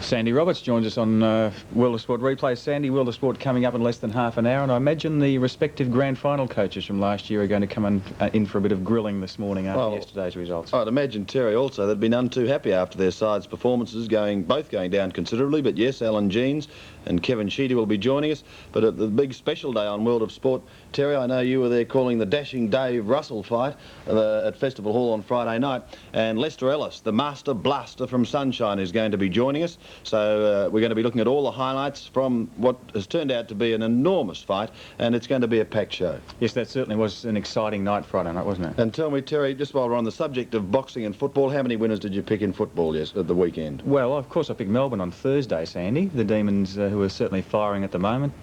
Sandy Roberts joins us on World of Sport Replay. Sandy, World of Sport coming up in less than half an hour, and I imagine the respective grand final coaches from last year are going to come in for a bit of grilling this morning after yesterday's results. I'd imagine, Terry, also they'd be none too happy after their side's performances both going down considerably. But yes, Alan Jeans and Kevin Sheedy will be joining us. But at the big special day on World of Sport, Terry, I know you were there calling the dashing Dave Russell fight at Festival Hall on Friday night, and Lester Ellis, the master blaster from Sunshine, is going to be joining us. So we're going to be looking at all the highlights from what has turned out to be an enormous fight, and it's going to be a packed show. Yes, that certainly was an exciting night Friday night, wasn't it? And tell me, Terry, just while we're on the subject of boxing and football, how many winners did you pick in football at the weekend? Well, of course I picked Melbourne on Thursday, Sandy. The Demons, who are certainly firing at the moment.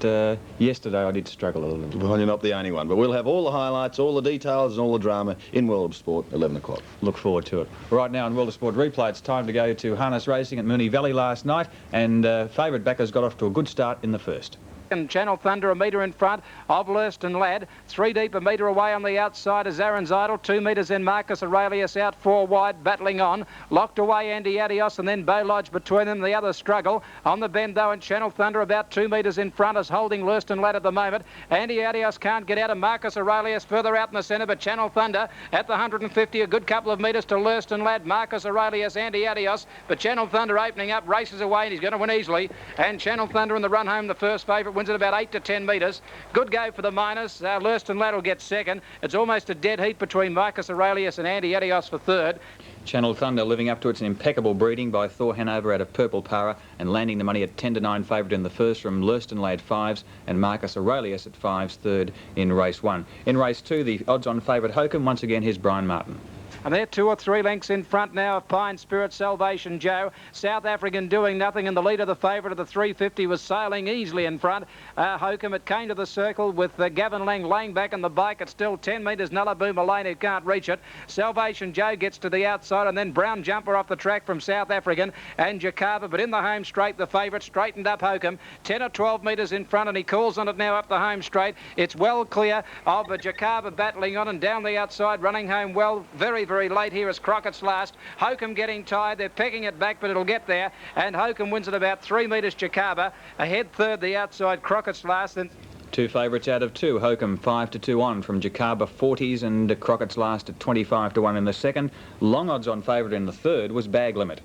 Yesterday I did struggle a little bit. Well, you're not the only one, but we'll have all the highlights, all the details and all the drama in World of Sport, 11 o'clock. Look forward to it. Right now in World of Sport Replay, it's time to go to harness racing at Moonee Valley last night, and favourite backers got off to a good start in the first. And Channel Thunder a metre in front of Lurston Lad. 3 deep, a metre away on the outside is Aaron's Idol. 2 metres in Marcus Aurelius out 4 wide, battling on. Locked away Andy Adios and then Bow Lodge between them. The other struggle on the bend though, and Channel Thunder about 2 metres in front is holding Lurston Lad at the moment. Andy Adios can't get out of Marcus Aurelius further out in the centre, but Channel Thunder at the 150, a good couple of metres to Lurston Lad. Marcus Aurelius, Andy Adios, but Channel Thunder opening up, races away, and he's going to win easily. And Channel Thunder in the run home, the first favourite, wins at about 8 to 10 metres. Good go for the miners. Lurston Lad will get second. It's almost a dead heat between Marcus Aurelius and Andy Adios for third. Channel Thunder living up to its impeccable breeding by Thor Hanover out of Purple Para and landing the money at 10 to 9 favourite in the first from Lurston Lad 5s and Marcus Aurelius at 5s third in race 1. In race 2, the odds-on favourite Hokum, once again here's Brian Martin. And they're 2 or 3 lengths in front now of Pine Spirit, Salvation Joe. South African doing nothing, and the leader, the favourite of the 350, was sailing easily in front. Hokum, it came to the circle with Gavin Lang laying back on the bike. It's still 10 metres. Nullaboo Malane, who can't reach it. Salvation Joe gets to the outside, and then Brown Jumper off the track from South African and Jakarta. But in the home straight, the favourite straightened up Hokum. 10 or 12 metres in front, and he calls on it now up the home straight. It's well clear of Jakarta battling on, and down the outside, running home well, very late here is Crockett's Last. Hokum getting tired. They're pecking it back, but it'll get there. And Hokum wins at about 3 metres. Jakarta ahead third, the outside Crockett's Last. And 2 favourites out of 2. Hokum 5 to 2 on from Jakarta 40s and Crockett's Last at 25 to 1 in the second. Long odds on favourite in the third was Bag Limit.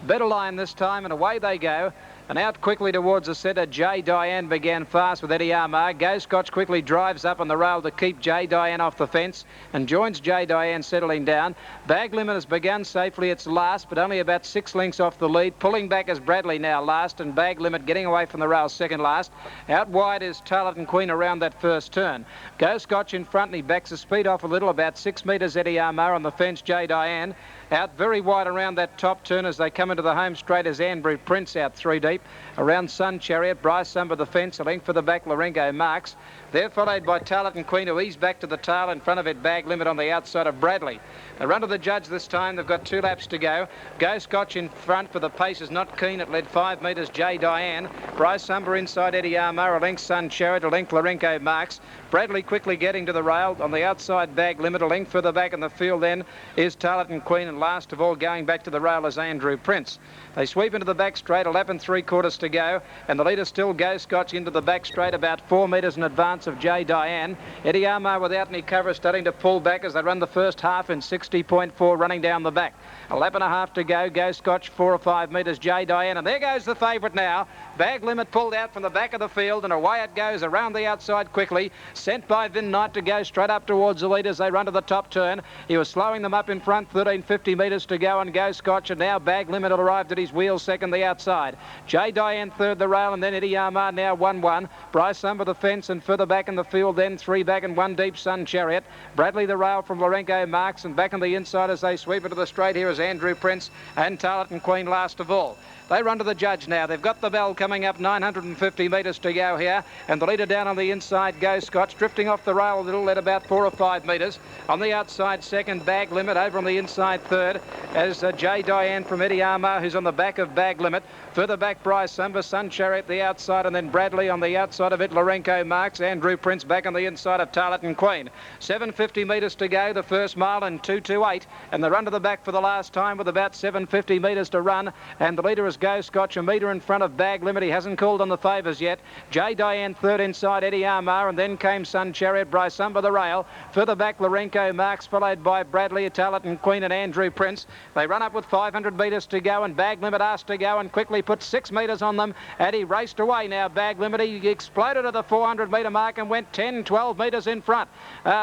Better line this time, and away they go. And out quickly towards the centre, J. Diane began fast with Eddie Armagh. Go Scotch quickly drives up on the rail to keep J. Diane off the fence and joins J. Diane settling down. Bag Limit has begun safely. It's last, but only about 6 lengths off the lead. Pulling back is Bradley now last, and Bag Limit getting away from the rail second last. Out wide is Tarleton Queen around that first turn. Go Scotch in front, and he backs the speed off a little, about 6 metres. Eddie Armagh on the fence, J. Diane. Out very wide around that top turn as they come into the home straight is Andrew Prince out 3 deep. Around Sun Chariot, Bryce Sumber the fence, a length for the back, Lorengo Marks. They're followed by Tarleton Queen, who ease back to the tail. In front of it, Bag Limit on the outside of Bradley. They run to the judge this time. They've got 2 laps to go. Go Scotch in front, for the pace is not keen. It led 5 metres, J. Diane. Bryce Sumber inside Eddie Armagh, a length Sun Chariot, a length Lorengo Marks. Bradley quickly getting to the rail. On the outside, Bag Limit, a length further back in the field then is Tarleton Queen, and last of all going back to the rail is Andrew Prince. They sweep into the back straight, a lap and 3/4 to go, and the leader still Go Scotch into the back straight, about 4 metres in advance of J. Diane. Eddie Armagh without any cover starting to pull back as they run the first half in 60.4 running down the back. A lap and a half to go. Go Scotch 4 or 5 metres, J. Diane, and there goes the favourite now. Bag Limit pulled out from the back of the field, and away it goes around the outside quickly. Sent by Vin Knight to go straight up towards the leaders. They run to the top turn. He was slowing them up in front, 13.50 metres to go, and Go Scotch, and now Bag Limit arrived at his wheels second the outside. J. Diane third the rail, and then Eddie Armagh now 1-1. Bryce Sumber the fence, and further back in the field then 3 back and 1 deep, Sun Chariot. Bradley the rail from Lorengo Marks, and back on the inside as they sweep into the straight here is Andrew Prince and Tarleton Queen last of all. They run to the judge now. They've got the bell coming up, 950 metres to go here, and the leader down on the inside, Go Scotch. starts drifting off the rail a little at about 4 or 5 metres. On the outside second, Bag Limit. Over on the inside third as J. Diane from Eddie Armour, who's on the back of Bag Limit. Further back, Bryce Sumber, Sun Chariot the outside, and then Bradley on the outside of it. Lorenko Marks, Andrew Prince back on the inside of Tarleton Queen. 750 metres to go, the first mile, and 2:28, and the run to the back for the last time with about 750 metres to run, and the leader is Go Scotch, a metre in front of Bag Limit. He hasn't called on the favours yet. J. Diane third inside Eddie Armour, and then came Sun Chariot, Bryce Sumber the rail. Further back, Lorenko Marks, followed by Bradley, Tarleton Queen, and Andrew Prince. They run up with 500 metres to go, and Bag Limit asked to go and quickly put 6 metres on them, and he raced away now. Bag Limit, he exploded at the 400 metre mark and went 10-12 metres in front.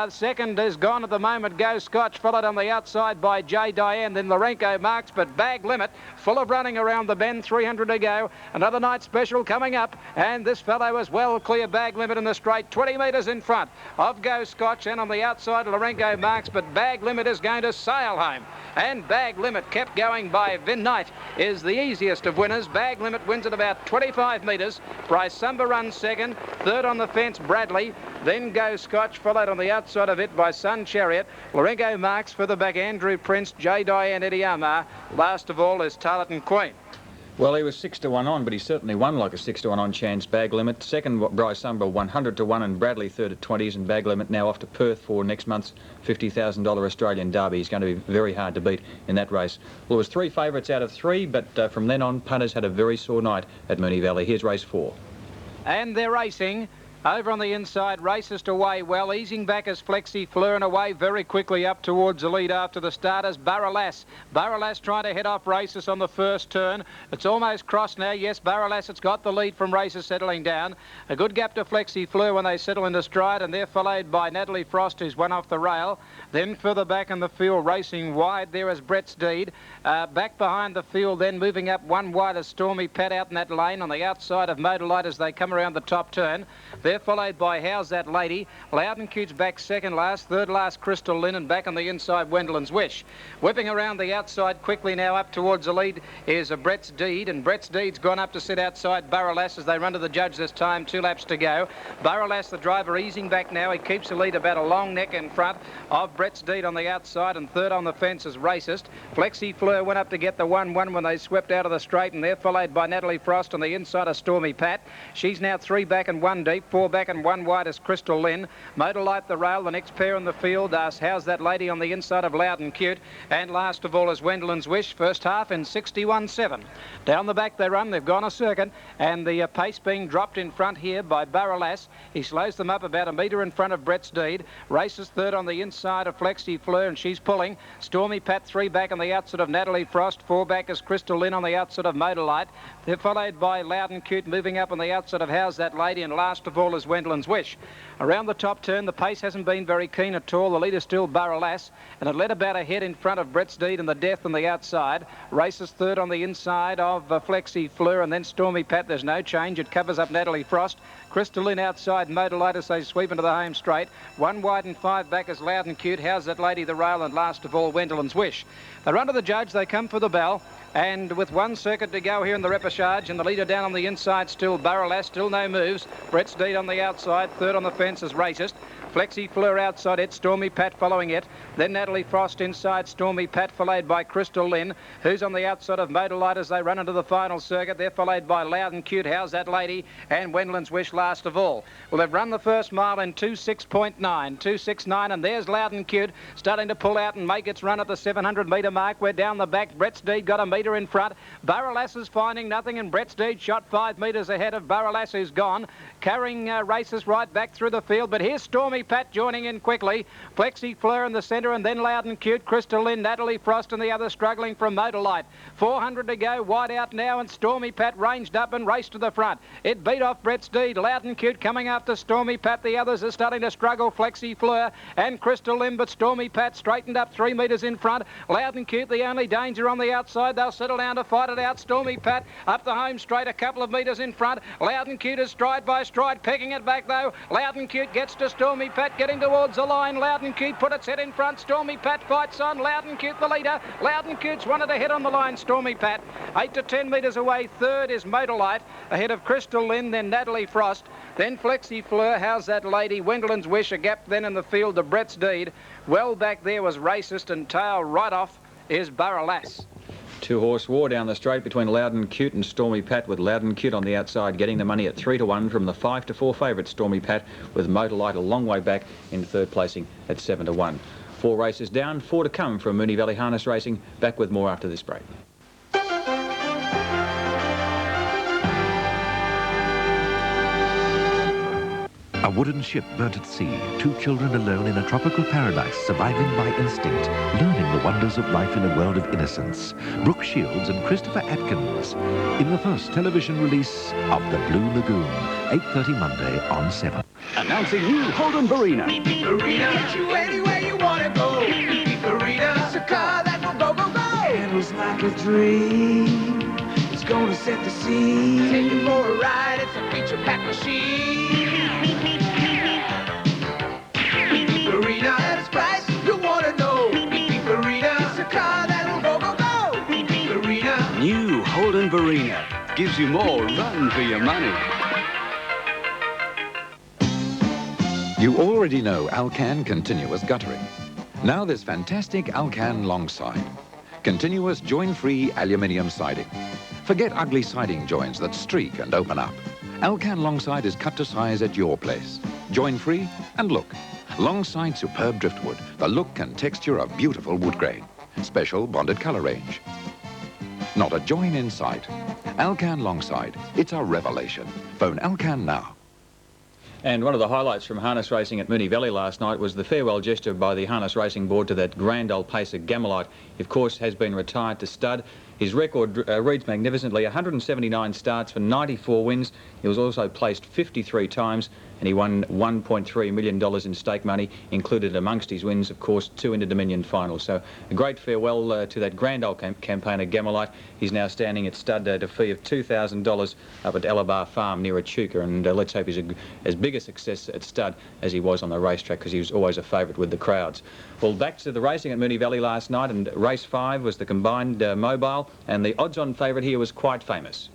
Second is gone at the moment, Go Scotch, followed on the outside by J. Diane, then Lorenko Marks, but Bag Limit full of running around the bend, 300 to go. Another night special coming up, and this fellow as well clear Bag Limit in the straight, 20 metres in front of Go Scotch, and on the outside Lorenko Marks, but Bag Limit is going to sail home, and Bag Limit kept going by Vin Knight is the easiest of winners. Bag Limit wins at about 25 metres. Bryce Sumber runs second. Third on the fence, Bradley. Then Go Scotch, followed on the outside of it by Sun Chariot. Lorenko Marks, further back Andrew Prince, J. Diane, Eddie Armour. Last of all is Tarleton Queen. Well, he was 6-1 on, but he certainly won like a 6-1 on chance. Bag Limit. Second, Bryce Sumber, 100-1, and Bradley third at 20s, and Bag Limit now off to Perth for next month's $50,000 Australian Derby. He's going to be very hard to beat in that race. Well, it was 3 favourites out of 3, but from then on, punters had a very sore night at Moonee Valley. Here's race 4. And they're racing. Over on the inside, racist away well, easing back as Flexi Fleur and away very quickly up towards the lead after the starters. Barrelass trying to head off Racist on the first turn. It's almost crossed now. Yes, Barrelass, it's got the lead from Racist settling down. A good gap to Flexi Fleur when they settle into stride, and they're followed by Natalie Frost, who's one off the rail. Then further back in the field, racing wide, there is Brett's Deed. Back behind the field, then moving up one wide as Stormy Pat out in that lane on the outside of Motor Light as they come around the top turn. They're followed by How's That Lady. Loudon Cute's back second last. Third last, Crystal Lynn, and back on the inside, Wendelin's Wish. Whipping around the outside quickly now up towards the lead is a Brett's Deed, and Brett's Deed's gone up to sit outside Barrelass as they run to the judge this time. 2 laps to go. Barrelass, the driver, easing back now. He keeps the lead about a long neck in front of Brett's Deed on the outside, and third on the fence is Racist. Flexi Fleur went up to get the 1-1 when they swept out of the straight, and they're followed by Natalie Frost on the inside of Stormy Pat. She's now 3 back and 1 deep. 4 back and 1 wide is Crystal Lynn. Motor Light the rail, the next pair in the field. How's That Lady on the inside of Loud and Cute. And last of all is Wendelin's Wish. First half in 61.7. Down the back they run. They've gone a circuit, and the pace being dropped in front here by Barrelass. He slows them up about a metre in front of Brett's Deed. Races third on the inside of Flexi Fleur, and she's pulling. Stormy Pat 3 back on the outside of Natalie Frost. 4 back is Crystal Lynn on the outside of Motor Light. They're followed by Loud and Cute moving up on the outside of How's That Lady, and last of all is Wendelin's Wish. Around the top turn, the pace hasn't been very keen at all. The leader's still Barrelass, and it led about a head in front of Brett's Deed and the Death on the outside. Races third on the inside of Flexi Fleur, and then Stormy Pat. There's no change. It covers up Natalie Frost. Crystal Lynn outside Motor Light as they sweep into the home straight. 1 wide and 5 back is Loud and Cute. How's That Lady the rail, and last of all Wendelin's Wish. They run to the judge. They come for the bell. And with 1 circuit to go here in the repechage, and the leader down on the inside still Barrelass, still no moves. Brett's Deed on the outside, third on the fence is Racist. Flexi Fleur outside it, Stormy Pat following it. Then Natalie Frost inside, Stormy Pat followed by Crystal Lynn, who's on the outside of Motor Light as they run into the final circuit. They're followed by Loud and Cute, How's That Lady, and Wendelin's Wish last of all. Well, they've run the first mile in 2:6.9, 2:6.9, and there's Loud and Cute starting to pull out and make its run at the 700 metre mark. We're down the back. Brett's Deed got a metre in front. Barrelass is finding nothing, and Brett's Deed shot 5 metres ahead of Barrelass, who's gone, carrying races right back through the field. But here's Stormy Pat joining in quickly. Flexi Fleur in the centre, and then Loud and Cute, Crystal Lynn, Natalie Frost, and the other struggling from Motor Light. 400 to go, wide out now, and Stormy Pat ranged up and raced to the front. It beat off Brett's Deed. Loud and Cute coming after Stormy Pat. The others are starting to struggle. Flexi Fleur and Crystal Lynn, but Stormy Pat straightened up 3 metres in front. Loud and Cute, the only danger on the outside. They'll settle down to fight it out. Stormy Pat up the home straight, a couple of metres in front. Loud and Cute is stride by stride, pegging it back though. Loud and Cute gets to Stormy Pat, getting towards the line. Loud and Cute put its head in front. Stormy Pat fights on. Loud and Cute the leader. Loud and Cute's wanted to hit on the line. Stormy Pat 8 to 10 metres away. Third is Motor Light ahead of Crystal Lynn, then Natalie Frost. Then Flexi Fleur, How's That Lady, Wendellin's Wish, a gap then in the field to Brett's Deed. Well back there was Racist, and tail right off is Burralas. Two-horse war down the straight between Loudon Cute and Stormy Pat, with Loudon Cute on the outside getting the money at 3-1 from the 5-4 favourite Stormy Pat, with Motor Light a long way back in third placing at 7-1. 4 races down, 4 to come from Moonee Valley Harness Racing. Back with more after this break. A wooden ship burnt at sea, 2 children alone in a tropical paradise, surviving by instinct, learning the wonders of life in a world of innocence. Brooke Shields and Christopher Atkins in the first television release of The Blue Lagoon, 8:30 Monday on 7. Announcing new Holden Barina. Barina, get you anywhere you want to go. Barina, it's a car that will go, go, go. Handles like a dream. It's going to set the scene. Take you for a ride. It's a feature-packed machine. Barina at its price, you want to know. Barina, it's a car that will go, go, go. Barina. New Holden Barina gives you more run for your money. You already know Alcan Continuous Guttering. Now there's fantastic Alcan Longside. Continuous join-free aluminium siding. Forget ugly siding joins that streak and open up. Alcan Longside is cut to size at your place. Join-free and look. Longside superb driftwood, the look and texture of beautiful wood grain. Special bonded color range. Not a join in sight. Alcan Longside, it's a revelation. Phone Alcan now. And one of the highlights from harness racing at Moonee Valley last night was the farewell gesture by the Harness Racing Board to that grand old pacer Gamelite. He, of course, has been retired to stud. His record reads magnificently, 179 starts for 94 wins. He was also placed 53 times, and he won $1.3 million in stake money, included amongst his wins, of course, 2 Inter-Dominion finals. So a great farewell to that grand old campaigner Gamelite. He's now standing at stud at a fee of $2,000 up at Alabar Farm near Echuca, and let's hope he's as big a success at stud as he was on the racetrack, because he was always a favourite with the crowds. Well, back to the racing at Moonee Valley last night, and race 5 was the combined mobile, and the odds-on favourite here was Quite Famous.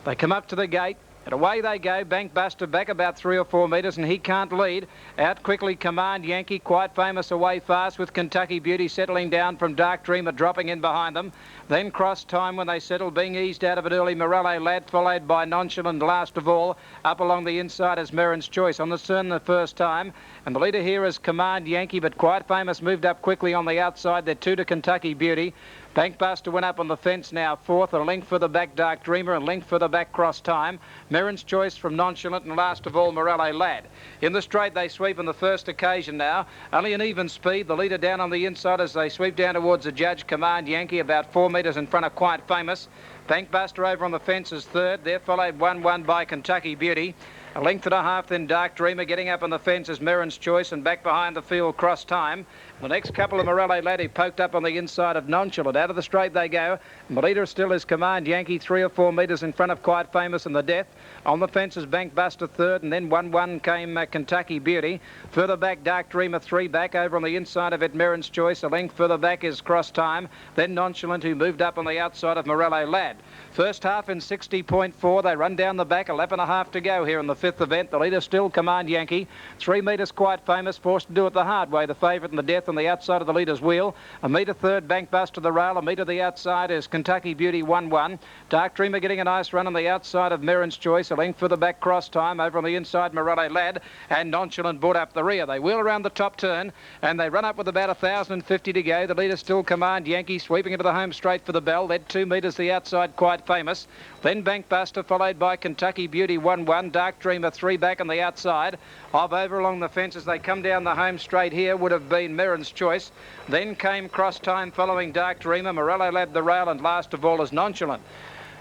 They come up to the gate, and away they go. Bankbuster back about 3 or 4 metres, and he can't lead. Out quickly, Command Yankee, Quite Famous away fast, with Kentucky Beauty settling down from Dark Dreamer, dropping in behind them. Then Cross Time when they settle, being eased out of it early, Morello Lad, followed by Nonchalant last of all. Up along the inside is Merrin's Choice on the turn the first time. And the leader here is Command Yankee, but Quite Famous moved up quickly on the outside. They're 2 to Kentucky Beauty. Bankbuster went up on the fence now, 4th, a length for the back Dark Dreamer, and length for the back Cross Time. Merrin's Choice from Nonchalant, and last of all Morello Lad. In the straight they sweep on the first occasion now. Only an even speed. The leader down on the inside as they sweep down towards the judge, Command Yankee, about 4 metres in front of Quite Famous. Bankbuster over on the fence is 3rd. They're followed 1-1 by Kentucky Beauty. A length and a half then Dark Dreamer. Getting up on the fence is Merrin's Choice, and back behind the field Cross Time. The next couple of Morello Lad, who poked up on the inside of Nonchalant. Out of the straight they go. And the leader still is Command Yankee, 3 or 4 metres in front of Quite Famous and the Death. On the fence is Bankbuster 3rd, and then 1-1 came Kentucky Beauty. Further back Dark Dreamer 3 back. Over on the inside of it Merrin's Choice. A length further back is Cross Time. Then Nonchalant, who moved up on the outside of Morello Lad. First half in 60.4. They run down the back. A lap and a half to go here in the 5th event. The leader still Command Yankee. 3 metres Quite Famous, forced to do it the hard way. The favourite and the Death on the outside of the leader's wheel. A metre 3rd, Bankbuster the rail. A metre the outside is Kentucky Beauty 1-1. Dark Dreamer getting a nice run on the outside of Merrin's Choice. A length for the back Cross Time. Over on the inside Morello Lad, and Nonchalant brought up the rear. They wheel around the top turn, and they run up with about 1,050 to go. The leader still Command Yankee, sweeping into the home straight for the bell. Led 2 metres the outside Quite Famous. Then Bankbuster, followed by Kentucky Beauty 1-1. Dark Dreamer 3 back on the outside. Of over along the fence as they come down the home straight here would have been Merrin's Choice. Then came Cross Time following Dark Dreamer. Morello Lad the rail, and last of all is Nonchalant.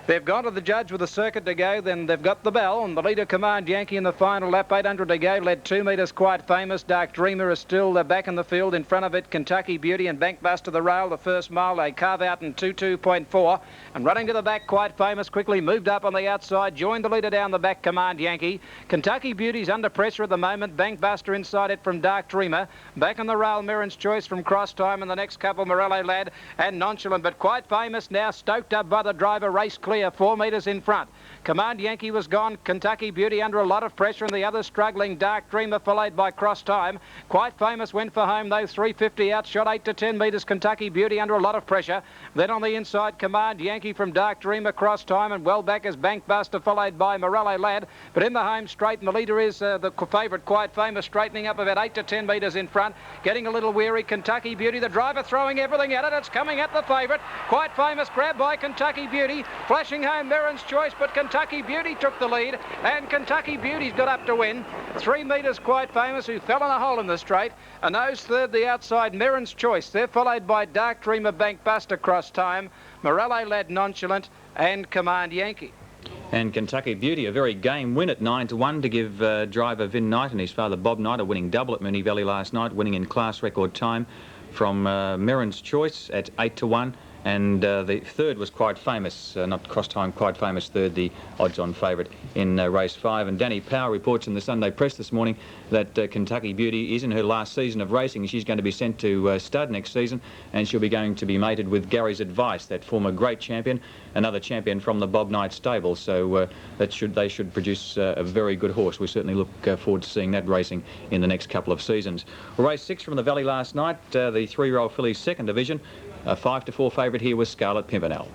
They've gone to the judge with a circuit to go, then they've got the bell, and the leader Command Yankee in the final lap, 800 to go, led 2 metres Quite Famous. Dark Dreamer is still back in the field. In front of it, Kentucky Beauty and Bankbuster the rail. The first mile they carve out in 2:2.4, and running to the back, Quite Famous quickly moved up on the outside, joined the leader down the back, Command Yankee. Kentucky Beauty's under pressure at the moment. Bankbuster inside it from Dark Dreamer. Back on the rail, Merrin's Choice from Cross Time, and the next couple, Morello Lad and Nonchalant. But Quite Famous now stoked up by the driver, race clear clear, 4 metres in front. Command Yankee was gone. Kentucky Beauty under a lot of pressure, and the others struggling. Dark Dreamer followed by Cross Time. Quite Famous went for home, though, 350 out, shot 8 to 10 metres. Kentucky Beauty under a lot of pressure. Then on the inside, Command Yankee from Dark Dreamer, Cross Time, and well back is Bankbuster, followed by Morello Lad. But in the home straight, and the leader is the favourite Quite Famous, straightening up about 8 to 10 metres in front. Getting a little weary, Kentucky Beauty, the driver throwing everything at it. It's coming at the favourite. Quite Famous grabbed by Kentucky Beauty. Flashing home Merrin's Choice, but Kentucky Beauty took the lead, and Kentucky Beauty's got up to win. 3 metres Quite Famous, who fell in a hole in the straight. And those third, the outside, Merrin's Choice. They're followed by Dark Dreamer, Bankbuster, Cross Time, Morello Lad, Nonchalant, and Command Yankee. And Kentucky Beauty, a very game win at 9 to 1 to give driver Vin Knight and his father Bob Knight a winning double at Moonee Valley last night, winning in class record time from Merrin's Choice at 8 to 1. And the third was Quite Famous, not Cross Time, Quite Famous third, the odds-on favourite in race 5. And Danny Power reports in the Sunday Press this morning that Kentucky Beauty is in her last season of racing. She's going to be sent to stud next season, and she'll be going to be mated with Gary's Advice, that former great champion, another champion from the Bob Knight stable. So they should produce a very good horse. We certainly look forward to seeing that racing in the next couple of seasons. Race 6 from the Valley last night, the 3-year-old filly's second division. A 5 to 4 favourite here was Scarlet Pimpernel.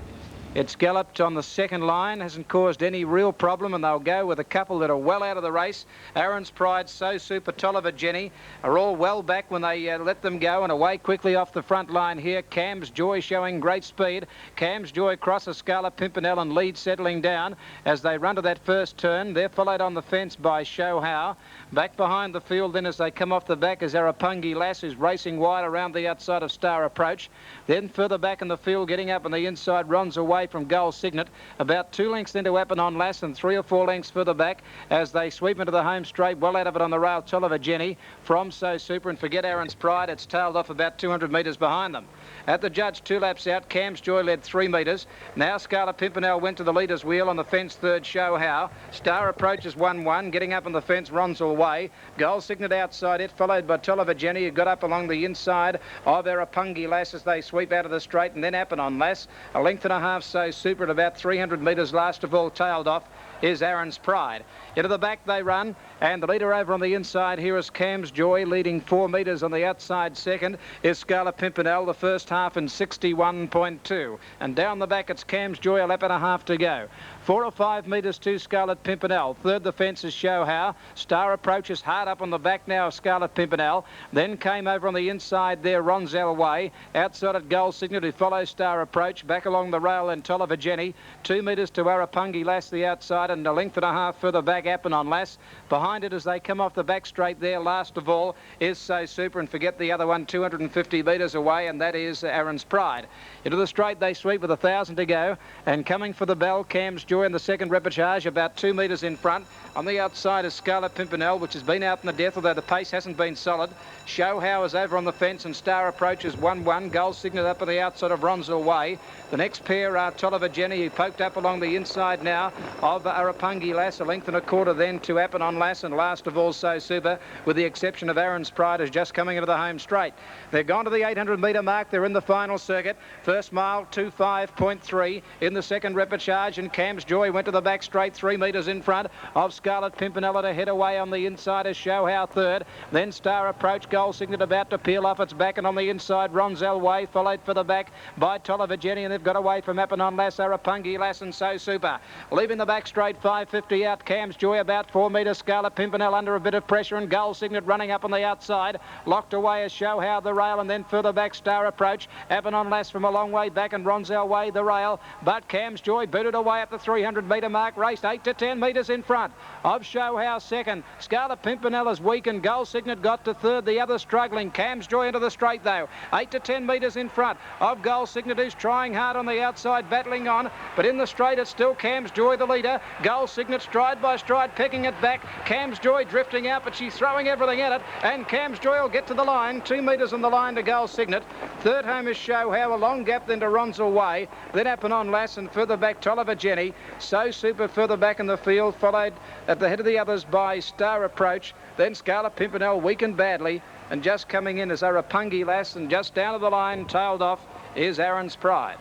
It's galloped on the second line, hasn't caused any real problem, and they'll go with a couple that are well out of the race. Aaron's Pride, So Super, Tolliver Jenny are all well back when they let them go, and away quickly off the front line here. Cam's Joy showing great speed. Cam's Joy crosses Scarlet Pimpernel and lead settling down as they run to that first turn. They're followed on the fence by Show How. Back behind the field then as they come off the back is Arapungi Lass, who's racing wide around the outside of Star Approach. Then further back in the field, getting up on the inside, runs away from Gold Signet, about 2 lengths into Appenon Lass and 3 or 4 lengths further back as they sweep into the home straight, well out of it on the rail, Tolliver Jenny from So Super, and Forget Aaron's Pride. It's tailed off about 200 metres behind them. At the judge, 2 laps out, Cam's Joy led 3 metres. Now Scarlet Pimpernel went to the leader's wheel on the fence, third, Show How. Star Approaches 1-1, getting up on the fence, Ronzel Way. Gold Signet outside it, followed by Tolliver Jenny, who got up along the inside of Arapungi Lass as they sweep out of the straight, and then Appenon Lass. A length and a half So Super at about 300 metres, last of all tailed off is Aaron's Pride. Into the back they run, and the leader over on the inside here is Cam's Joy, leading 4 metres on the outside. Second is Scarlet Pimpernel, the first half in 61.2. And down the back it's Cam's Joy, a lap and a half to go. 4 or 5 metres to Scarlet Pimpernel. Third the fence is Show How. Star Approaches hard up on the back now of Scarlet Pimpernel. Then came over on the inside there Ronzel Way. Outside at Gold Signet, who follows Star Approach. Back along the rail and Tolliver Jenny. 2 metres to Arapungi Lass the outside, and a length and a half further back Appenon Lass. Behind it as they come off the back straight there, last of all is So Super, and Forget the other one 250 metres away, and that is Aaron's Pride. Into the straight they sweep with 1,000 to go, and coming for the bell, Cam's Joy in the second reportage, about 2 metres in front. On the outside is Scarlet Pimpernel, which has been out in the death, although the pace hasn't been solid. Show How is over on the fence, and Star Approaches 1-1. Gold Signet up on the outside of Ronzel Way. The next pair are Tolliver Jenny, who poked up along the inside now of Arapungi Lass, a length and a quarter then to Appenon Lass, and last of all So Super, with the exception of Aaron's Pride, is just coming into the home straight. They're gone to the 800 metre mark. They're in the final circuit. First mile 25.3 in the second reportage, and Cam's Joy went to the back straight 3 metres in front of Scarlet Pimpernel to head away on the inside as Show How third. Then Star Approach, Gold Signet about to peel off its back, and on the inside Ronzel Way, followed for the back by Tolliver Jenny, and they've got away from Appenon Lass, Arapungi Lass and So Super. Leaving the back straight 550 out, Cam's Joy about 4 metres, Scarlet Pimpernel under a bit of pressure, and Gold Signet running up on the outside. Locked away as Show How the rail, and then further back Star Approach. Appenon Lass from a long way back, and Ronzel Way the rail, but Cam's Joy booted away at the 300 metre mark, raced 8 to 10 metres in front of Show How second. Scarlet Pimpernel is weak, and Gold Signet got to third, the other struggling. Cam's Joy into the straight though, 8 to 10 metres in front of Gold Signet, who's trying hard on the outside, battling on, but in the straight it's still Cam's Joy the leader. Gold Signet stride by stride pecking it back. Cam's Joy drifting out, but she's throwing everything at it, and Cam's Joy will get to the line, 2 metres on the line to Gold Signet. Third home is Show How, a long gap then to Ronzel Way, then Appenon Lass, and further back Tolliver Jenny. So Super further back in the field, followed at the head of the others by Star Approach, then Scarlet Pimpernel weakened badly, and just coming in is Arapungi Lass, and just down to the line, tailed off, is Aaron's Pride.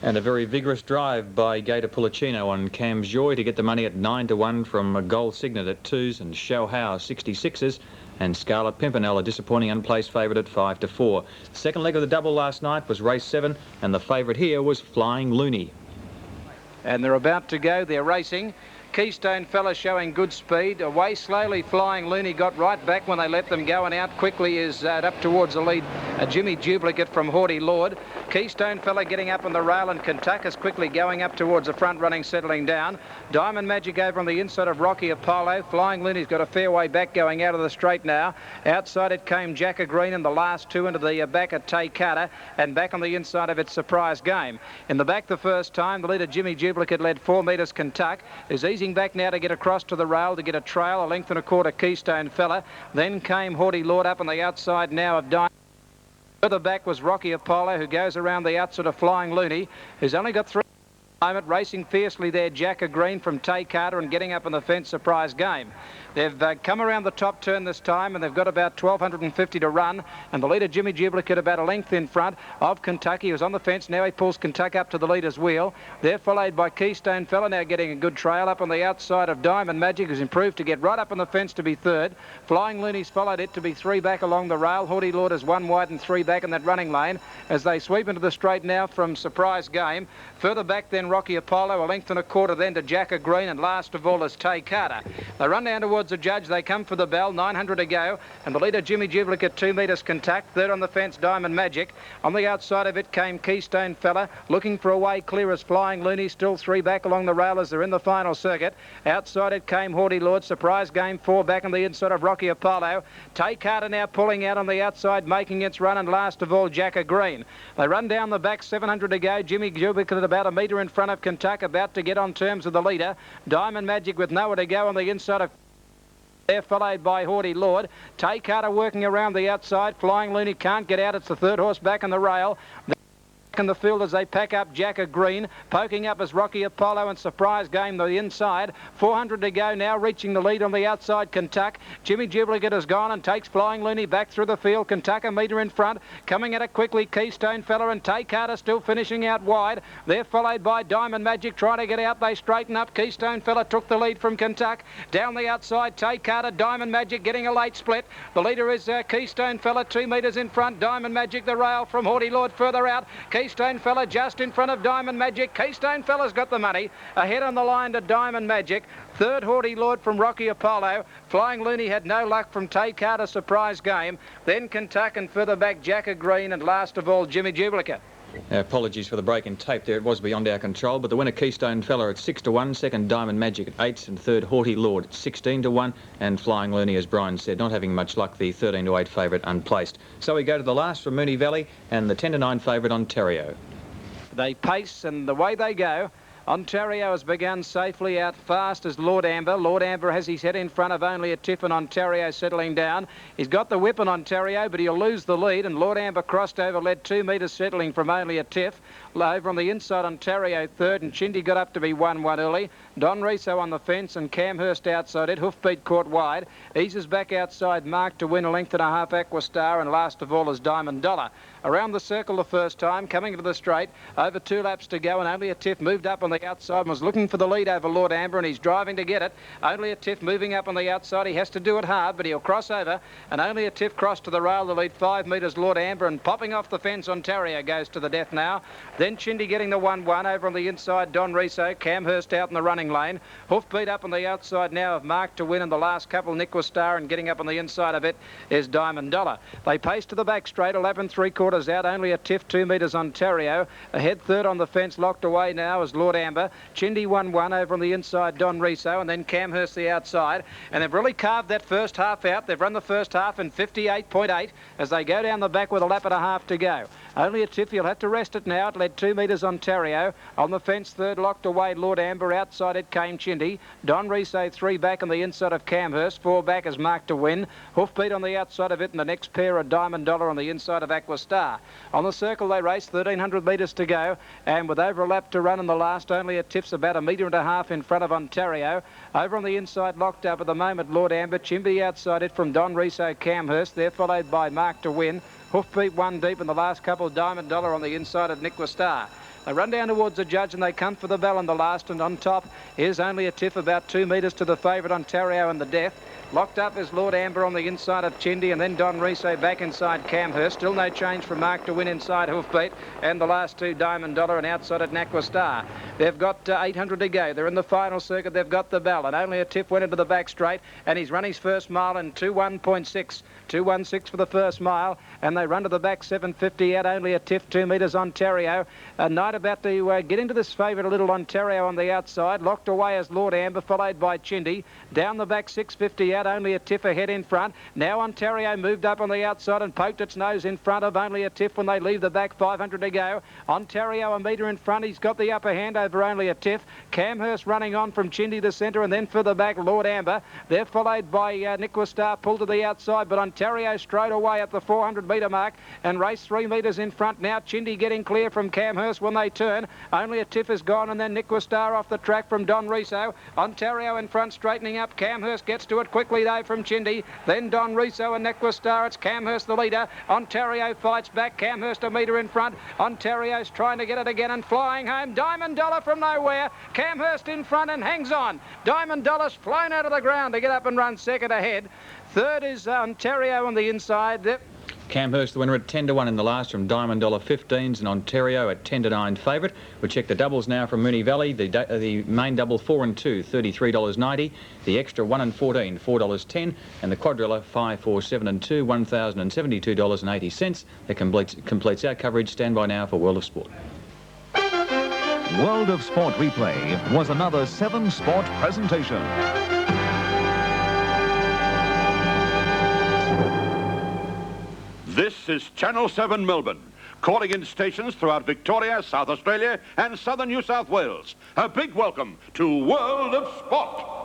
And a very vigorous drive by Gator Pulicino on Cam's Joy to get the money at 9-1 from a Gold Signet at 2s and Shao Hao 66s. And Scarlet Pimpernel, a disappointing unplaced favourite at 5-4. Second leg of the double last night was race 7, and the favourite here was Flying Loonee. And they're about to go. They're racing. Keystone Fella showing good speed. Away slowly, Flying Loonee got right back when they let them go, and out quickly is up towards the lead. Jimmy Duplicate from Haughty Lord. Keystone Fella getting up on the rail, and Kentuckus quickly going up towards the front, running, settling down. Diamond Magic over on the inside of Rocky Apollo. Flying Loonee's got a fair way back going out of the straight now. Outside it came Jacker Green, and the last two into the back at Tay Carter, and back on the inside of its Surprise Game. In the back the first time, the leader Jimmy Duplicate led 4 metres. Kentuck is easy back now to get across to the rail to get a trail, a length and a quarter Keystone Fella. Then came Haughty Lord up on the outside now of Diamond. Further back was Rocky Apollo, who goes around the outside of Flying Loonee, who's only got 3 at the moment. Racing fiercely there, Jacker Green from Tay Carter, and getting up on the fence, Surprise Game. They've come around the top turn this time, and they've got about 1,250 to run. And the leader, Jimmy Duplicate, about a length in front of Kentucky, who's on the fence. Now he pulls Kentucky up to the leader's wheel. They're followed by Keystone Fella, now getting a good trail up on the outside of Diamond Magic, who's improved to get right up on the fence to be 3rd. Flying Loonee's followed it to be 3 back along the rail. Haughty Lord is 1 wide and 3 back in that running lane as they sweep into the straight now from Surprise Game. Further back then Rocky Apollo, a length and a quarter then to Jacker Green, and last of all is Tay Carter. They run down towards the judge. They come for the bell, 900 to go, and the leader Jimmy Duplicate 2 metres Kentuck. 3rd on the fence Diamond Magic. On the outside of it came Keystone Fella, looking for a way clear as Flying Loonee, still 3 back along the rail as they're in the final circuit. Outside it came Haughty Lord, Surprise Game 4 back on the inside of Rocky Apollo. Tay Carter now pulling out on the outside, making its run, and last of all Jacker Green. They run down the back, 700 to go. Jimmy Duplicate about a metre in front of Kentuck, about to get on terms with the leader. Diamond Magic with nowhere to go on the inside of they're followed by Haughty Lord. Tay Carter working around the outside. Flying Loonee can't get out. It's the 3rd horse back on the rail. In the field as they pack up Jacker Green, poking up as Rocky Apollo and Surprise Game the inside. 400 to go now, reaching the lead on the outside Kentuck. Jimmy Duplicate has gone and takes Flying Loonee back through the field. Kentuck a metre in front, coming at it quickly Keystone Fella, and Tay Carter still finishing out wide. They're followed by Diamond Magic trying to get out. They straighten up. Keystone Fella took the lead from Kentuck. Down the outside Tay Carter, Diamond Magic getting a late split. The leader is Keystone Fella, 2 metres in front. Diamond Magic the rail from Haughty Lord further out. Keystone Fella just in front of Diamond Magic. Keystone Fella's got the money. Ahead on the line to Diamond Magic. 3rd Haughty Lord from Rocky Apollo. Flying Loonee had no luck from Tay Carter, Surprise Game. Then Kentuck, and further back Jacker Green, and last of all Jimmy Duplicate. Apologies for the break in tape there. It was beyond our control, but the winner Keystone Fella at 6-1, 2nd Diamond Magic at 8s, and 3rd Haughty Lord at 16-1, and Flying Loonee, as Brian said, not having much luck, the 13-8 favourite unplaced. So we go to the last from Moonee Valley, and the 10-9 favourite Ontario. They pace, and the way they go, Ontario has begun safely out fast as Lord Amber. Lord Amber has his head in front of Only a Tiff, and Ontario settling down. He's got the whip on Ontario, but he'll lose the lead, and Lord Amber crossed over, led 2 metres settling from Only a Tiff. Over on the inside, Ontario 3rd, and Chindy got up to be 1-1 early. Don Riso on the fence, and Camhurst outside it. Hoofbeat caught wide. Eases back outside Mark to win, a length and a half Aquastar, and last of all is Diamond Dollar. Around the circle the first time, coming into the straight, over 2 laps to go, and Only a Tiff moved up on the outside and was looking for the lead over Lord Amber, and he's driving to get it. Only a Tiff moving up on the outside. He has to do it hard, but he'll cross over, and Only a Tiff crossed to the rail to lead 5 metres Lord Amber, and popping off the fence Ontario goes to the death now. Then Chindy getting the 1-1 over on the inside, Don Riso. Camhurst out in the running lane. Hoofbeat up on the outside now of Mark to win, and the last couple Niquistar, and getting up on the inside of it is Diamond Dollar. They pace to the back straight, 11 3/4 out. Only a Tiff, 2 metres Ontario. Ahead 3rd on the fence, locked away now is Lord Amber. Chindy 1-1 over on the inside, Don Riso, and then Camhurst the outside. And they've really carved that first half out. They've run the first half in 58.8 as they go down the back with a lap and a half to go. Only a Tiff, you'll have to rest it now. It led 2 metres Ontario. On the fence, 3rd, locked away Lord Amber. Outside it came Chindy. Don Riso 3 back on the inside of Camhurst. 4 back as Mark to win. Hoofbeat on the outside of it, and the next pair of Diamond Dollar on the inside of Aquastar. On the circle they race, 1,300 metres to go, and with over a lap to run in the last, Only a Tiff's about a metre and a half in front of Ontario. Over on the inside, locked up at the moment, Lord Amber. Chimby outside it from Don Riso, Camhurst. They're followed by Mark to win. Hoofbeat 1 deep, and the last couple, Diamond Dollar on the inside of Niquistar. They run down towards the judge and they come for the bell in the last, and on top is Only a Tiff, about 2 metres to the favourite Ontario and the Death. Locked up is Lord Amber on the inside of Chindy, and then Don Riso back inside Camhurst. Still no change from Mark to win inside Hoofbeat, and the last two Diamond Dollar and outside at Naqua Star. They've got 800 to go. They're in the final circuit. They've got the bell, and Only a Tiff went into the back straight, and he's run his first mile in 2:1.6. 2:16 for the first mile, and they run to the back 7:50 out. Only a Tiff, 2 metres Ontario. A Knight about to get into this favourite, a little Ontario on the outside. Locked away as Lord Amber, followed by Chindy. Down the back 6:50 out. Only a Tiff ahead in front. Now Ontario moved up on the outside and poked its nose in front of Only a Tiff when they leave the back. 500 to go. Ontario a metre in front. He's got the upper hand over Only a Tiff. Camhurst running on from Chindy to centre, and then for the back Lord Amber. They're followed by Naqua Star, pulled to the outside, but Ontario straight away at the 400 metre mark and race 3 metres in front. Now Chindy getting clear from Camhurst when they turn. Only a Tiff is gone, and then Naqua Star off the track from Don Riso. Ontario in front straightening up. Camhurst gets to it quickly though from Chindy. Then Don Riso and Naqua Star. It's Camhurst the leader. Ontario fights back. Camhurst a metre in front. Ontario's trying to get it again and flying home. Diamond Dollar from nowhere. Camhurst in front and hangs on. Diamond Dollar's flown out of the ground to get up and run second ahead. Third is Ontario on the inside. Camhurst the winner at 10-1 in the last from Diamond Dollar 15s, and Ontario at 10-9 favourite. We'll check the doubles now from Moonee Valley. The main double 4 and 2, $33.90. The extra 1 and 14, $4.10, and the quadrilla 5, 4, 7 and 2, $1,072.80. That completes our coverage. Stand by now for World of Sport. World of Sport Replay was another 7 Sport presentation. This is Channel 7 Melbourne, calling in stations throughout Victoria, South Australia and southern New South Wales. A big welcome to World of Sport.